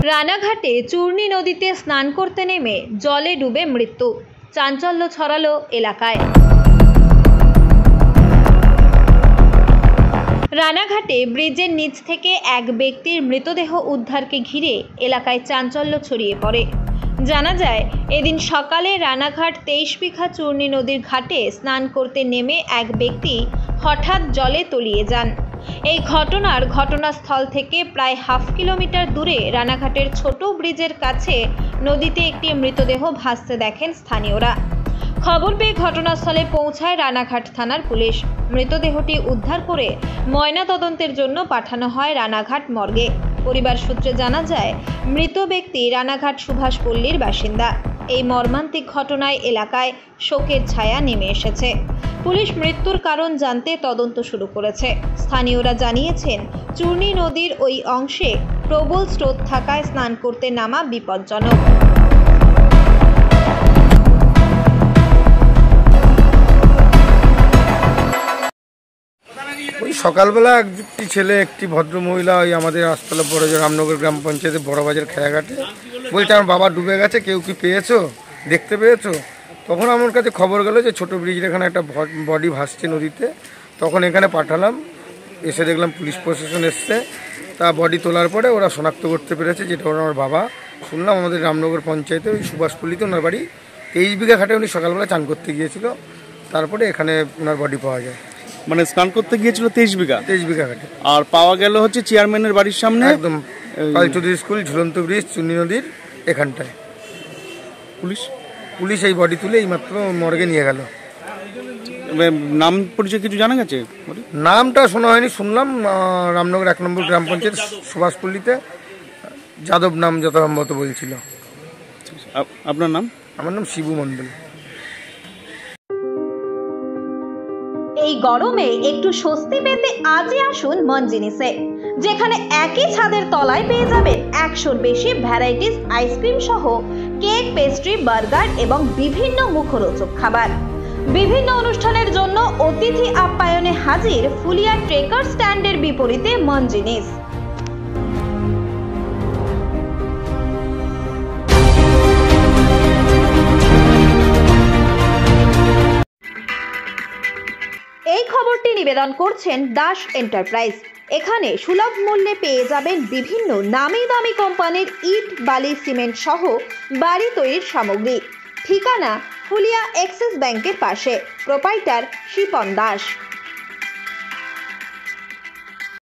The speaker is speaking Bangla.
রানাঘাটে চূর্ণী নদীতে স্নান করতে নেমে জলে ডুবে মৃত্যু, চাঞ্চল্য ছড়ালো এলাকায়। রানাঘাটে ব্রিজের নিচ থেকে এক ব্যক্তির মৃতদেহ উদ্ধারকে ঘিরে এলাকায় চাঞ্চল্য ছড়িয়ে পড়ে। জানা যায়, এদিন সকালে রানাঘাট 23 বিঘা চূর্ণী নদীর ঘাটে স্নান করতে নেমে এক ব্যক্তি হঠাৎ জলে তলিয়ে যান। এই ঘটনার ঘটনাস্থল থেকে প্রায় হাফ কিলোমিটার দূরে রানাঘাটের ছোট ব্রিজের কাছে নদীতে একটি মৃতদেহ ভাসতে দেখেন স্থানীয়রা। খবর পেয়ে ঘটনাস্থলে পৌঁছায় রানাঘাট থানার পুলিশ। মৃতদেহটি উদ্ধার করে ময়নাতদন্তের জন্য পাঠানো হয় রানাঘাট মর্গে। পরিবার সূত্রে জানা যায়, মৃত ব্যক্তি রানাঘাট সুভাষপল্লীর বাসিন্দা। এই মর্মান্তিক ঘটনায় এলাকায় শোকের ছায়া নেমে এসেছে। পুলিশ মৃত্যুর কারণ জানতে তদন্ত শুরু করেছে। স্থানীয়রা জানিয়েছেন, চূর্ণী নদীর ওই অংশে প্রবল স্রোত থাকায় স্নান করতে নামা বিপজ্জনক। ওই সকালবেলা একটি ছেলে, একটি ভদ্র মহিলা, ওই আমাদের আস্তলা বড় রামনগর গ্রাম পঞ্চায়েতের বড়বাজার খেয়াঘাটে বলছে আমার বাবা ডুবে গেছে, কেউ কি পেয়েছো, দেখতে পেয়েছো? তখন আমার কাছে খবর গেল যে ছোটো ব্রিজের এখানে একটা বডি ভাসছে নদীতে। তখন এখানে পাঠালাম, এসে দেখলাম পুলিশ প্রশাসন এসছে। তা বডি তোলার পরে ওরা শনাক্ত করতে পেরেছে যেটা ওনার বাবা। শুনলাম আমাদের রামনগর পঞ্চায়েতে ওই সুভাষপল্লীতে ওনার বাড়ি 23 বিঘা ঘাটে উনি সকালবেলা চান করতে গিয়েছিল। তারপরে এখানে ওনার বডি পাওয়া যায়। মানে স্নান করতে গিয়েছিল 23 বিঘা ঘাটে, আর পাওয়া গেল হচ্ছে চেয়ারম্যানের বাড়ির সামনে, একদম পালচৌধুরী স্কুল ঝুলন্ত ব্রিজ চূর্ণী নদীর এখানটায়। পুলিশ এই বডি তুলে এইমাত্র মর্গে নিয়ে গেল। নাম পরিচয় কিছু জানা গেছে? নামটা শোনা হয়নি, শুনলাম রামনগর 1 নম্বর গ্রাম পঞ্চায়েত সুভাষপল্লীতে যাদব নাম যথাসম্ভবত বলছিল। আপনার নাম? আমার নাম শিবু মণ্ডল। এই গরমে একটু স্বস্তি পেতে আজই আসুন মন জিনিসে, যেখানে একই ছাদের তলায় পেয়ে যাবেন 100-র বেশি ভ্যারাইটিস আইসক্রিম সহ কেক, পেস্ট্রি, বার্গার এবং বিভিন্ন মুখরোচক খাবার। বিভিন্ন অনুষ্ঠানের জন্য অতিথি আপ্যায়নে হাজির ফুলিয়া ট্রেকার স্ট্যান্ডের বিপরীতে মন জিনিস। এই খবরটি নিবেদন করছেন দাস এন্টারপ্রাইজ। এখানে সুলভ মূল্যে পেয়ে যাবেন বিভিন্ন নামি দামি কোম্পানির ইট, বালি, সিমেন্ট সহ বাড়ি তৈরির সামগ্রী। ঠিকানা ফুলিয়া এক্সিস ব্যাংকের পাশে। প্রোপাইটার শিপন দাস।